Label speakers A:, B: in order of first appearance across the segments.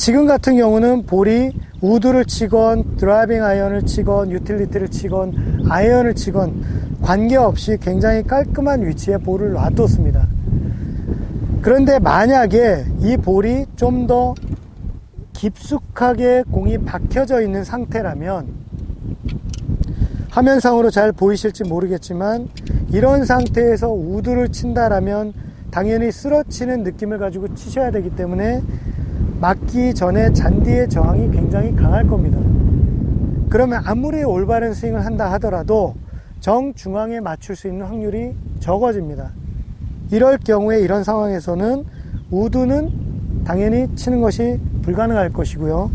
A: 지금 같은 경우는 볼이 우드를 치건 드라이빙 아이언을 치건 유틸리티를 치건 아이언을 치건 관계없이 굉장히 깔끔한 위치에 볼을 놔뒀습니다. 그런데 만약에 이 볼이 좀 더 깊숙하게 공이 박혀져 있는 상태라면, 화면상으로 잘 보이실지 모르겠지만 이런 상태에서 우드를 친다라면 당연히 쓰러치는 느낌을 가지고 치셔야 되기 때문에 맞기 전에 잔디의 저항이 굉장히 강할 겁니다. 그러면 아무리 올바른 스윙을 한다 하더라도 정중앙에 맞출 수 있는 확률이 적어집니다. 이럴 경우에 이런 상황에서는 우드는 당연히 치는 것이 불가능할 것이고요.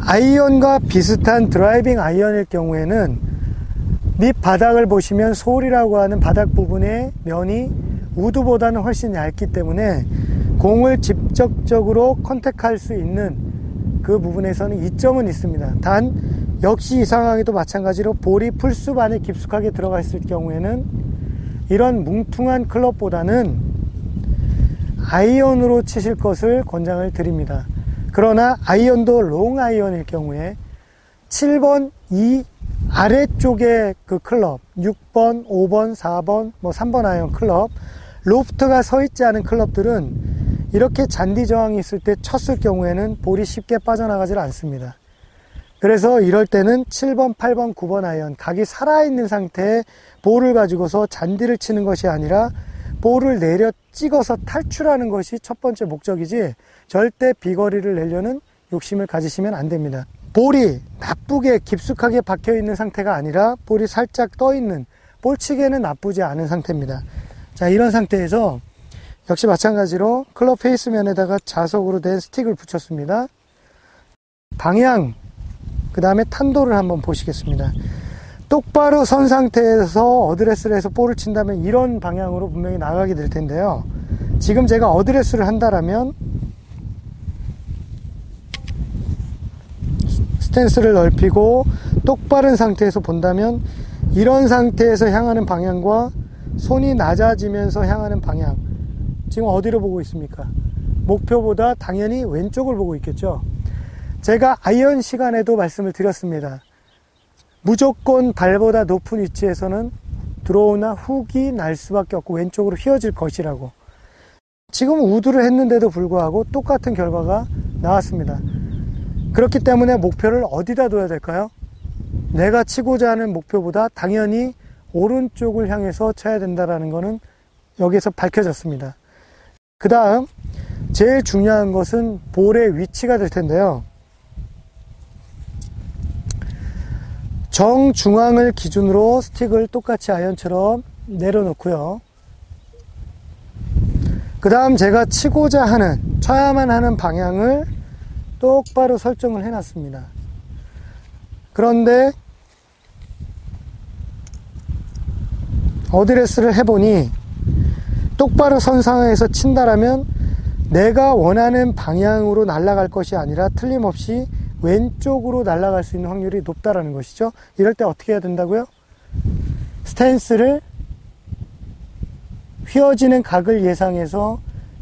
A: 아이언과 비슷한 드라이빙 아이언일 경우에는 밑바닥을 보시면 소울이라고 하는 바닥 부분의 면이 우드보다는 훨씬 얇기 때문에 공을 직접적으로 컨택할 수 있는 그 부분에서는 이점은 있습니다. 단 역시 이 상황에도 마찬가지로 볼이 풀숲 안에 깊숙하게 들어가 있을 경우에는 이런 뭉퉁한 클럽보다는 아이언으로 치실 것을 권장을 드립니다. 그러나 아이언도 롱 아이언일 경우에 7번 이 아래쪽에 그 클럽 6번, 5번, 4번, 3번 아이언 클럽, 로프트가 서 있지 않은 클럽들은 이렇게 잔디 저항이 있을 때 쳤을 경우에는 볼이 쉽게 빠져나가질 않습니다. 그래서 이럴 때는 7번, 8번, 9번 아이언, 각이 살아있는 상태에 볼을 가지고서 잔디를 치는 것이 아니라 볼을 내려 찍어서 탈출하는 것이 첫 번째 목적이지 절대 비거리를 내려는 욕심을 가지시면 안 됩니다. 볼이 나쁘게 깊숙하게 박혀 있는 상태가 아니라 볼이 살짝 떠 있는, 볼치기에는 나쁘지 않은 상태입니다. 자, 이런 상태에서 역시 마찬가지로 클럽 페이스면에다가 자석으로 된 스틱을 붙였습니다. 방향, 그 다음에 탄도를 한번 보시겠습니다. 똑바로 선 상태에서 어드레스를 해서 볼을 친다면 이런 방향으로 분명히 나가게 될 텐데요. 지금 제가 어드레스를 한다라면 스탠스를 넓히고 똑바른 상태에서 본다면 이런 상태에서 향하는 방향과 손이 낮아지면서 향하는 방향, 지금 어디로 보고 있습니까? 목표보다 당연히 왼쪽을 보고 있겠죠. 제가 아이언 시간에도 말씀을 드렸습니다. 무조건 발보다 높은 위치에서는 드로우나 훅이 날 수밖에 없고 왼쪽으로 휘어질 것이라고. 지금 우드를 했는데도 불구하고 똑같은 결과가 나왔습니다. 그렇기 때문에 목표를 어디다 둬야 될까요? 내가 치고자 하는 목표보다 당연히 오른쪽을 향해서 쳐야 된다는 것은 여기서 밝혀졌습니다. 그 다음 제일 중요한 것은 볼의 위치가 될 텐데요. 정중앙을 기준으로 스틱을 똑같이 아이언처럼 내려놓고요. 그 다음 제가 치고자 하는, 쳐야만 하는 방향을 똑바로 설정을 해놨습니다. 그런데 어드레스를 해보니 똑바로 선 상에서 친다라면 내가 원하는 방향으로 날아갈 것이 아니라 틀림없이 왼쪽으로 날아갈 수 있는 확률이 높다라는 것이죠. 이럴 때 어떻게 해야 된다고요? 스탠스를 휘어지는 각을 예상해서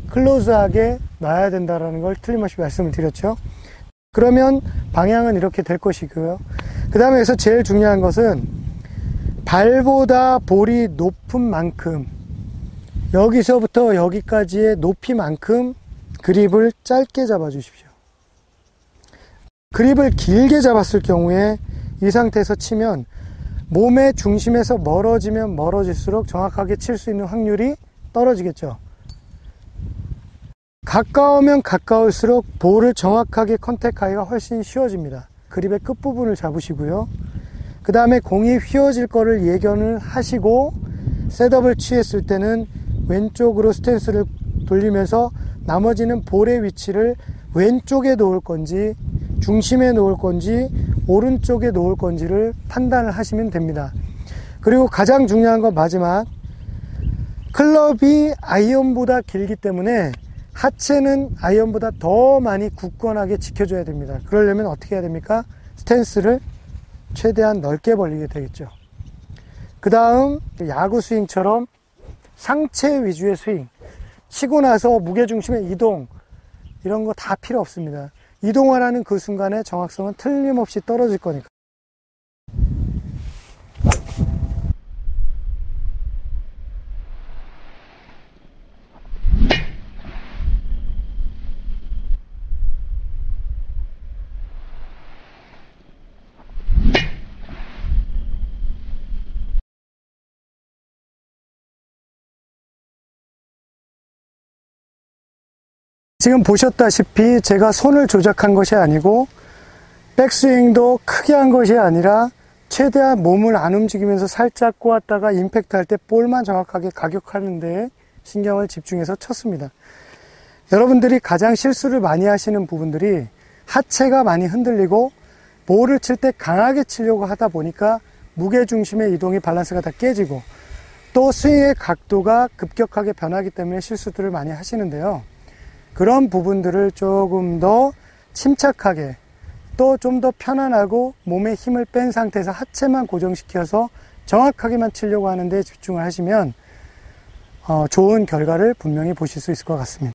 A: 클로즈하게 놔야 된다라는 걸 틀림없이 말씀을 드렸죠. 그러면 방향은 이렇게 될 것이고요. 그 다음에 여기서 제일 중요한 것은 발보다 볼이 높은 만큼, 여기서부터 여기까지의 높이만큼 그립을 짧게 잡아 주십시오. 그립을 길게 잡았을 경우에 이 상태에서 치면 몸의 중심에서 멀어지면 멀어질수록 정확하게 칠 수 있는 확률이 떨어지겠죠. 가까우면 가까울수록 볼을 정확하게 컨택하기가 훨씬 쉬워집니다. 그립의 끝부분을 잡으시고요. 그 다음에 공이 휘어질 거를 예견을 하시고 셋업을 취했을 때는 왼쪽으로 스탠스를 돌리면서 나머지는 볼의 위치를 왼쪽에 놓을 건지 중심에 놓을 건지 오른쪽에 놓을 건지를 판단을 하시면 됩니다. 그리고 가장 중요한 건 마지막, 클럽이 아이언보다 길기 때문에 하체는 아이언보다 더 많이 굳건하게 지켜줘야 됩니다. 그러려면 어떻게 해야 됩니까? 스탠스를 최대한 넓게 벌리게 되겠죠. 그 다음 야구 스윙처럼 상체 위주의 스윙, 치고 나서 무게중심의 이동, 이런 거 다 필요 없습니다. 이동하라는 그 순간에 정확성은 틀림없이 떨어질 거니까. 지금 보셨다시피 제가 손을 조작한 것이 아니고 백스윙도 크게 한 것이 아니라 최대한 몸을 안 움직이면서 살짝 꼬았다가 임팩트 할 때 볼만 정확하게 가격하는 데 신경을 집중해서 쳤습니다. 여러분들이 가장 실수를 많이 하시는 부분들이 하체가 많이 흔들리고 볼을 칠 때 강하게 치려고 하다 보니까 무게중심의 이동이 밸런스가 다 깨지고 또 스윙의 각도가 급격하게 변하기 때문에 실수들을 많이 하시는데요. 그런 부분들을 조금 더 침착하게 또 좀 더 편안하고 몸에 힘을 뺀 상태에서 하체만 고정시켜서 정확하게만 치려고 하는 데 집중을 하시면 좋은 결과를 분명히 보실 수 있을 것 같습니다.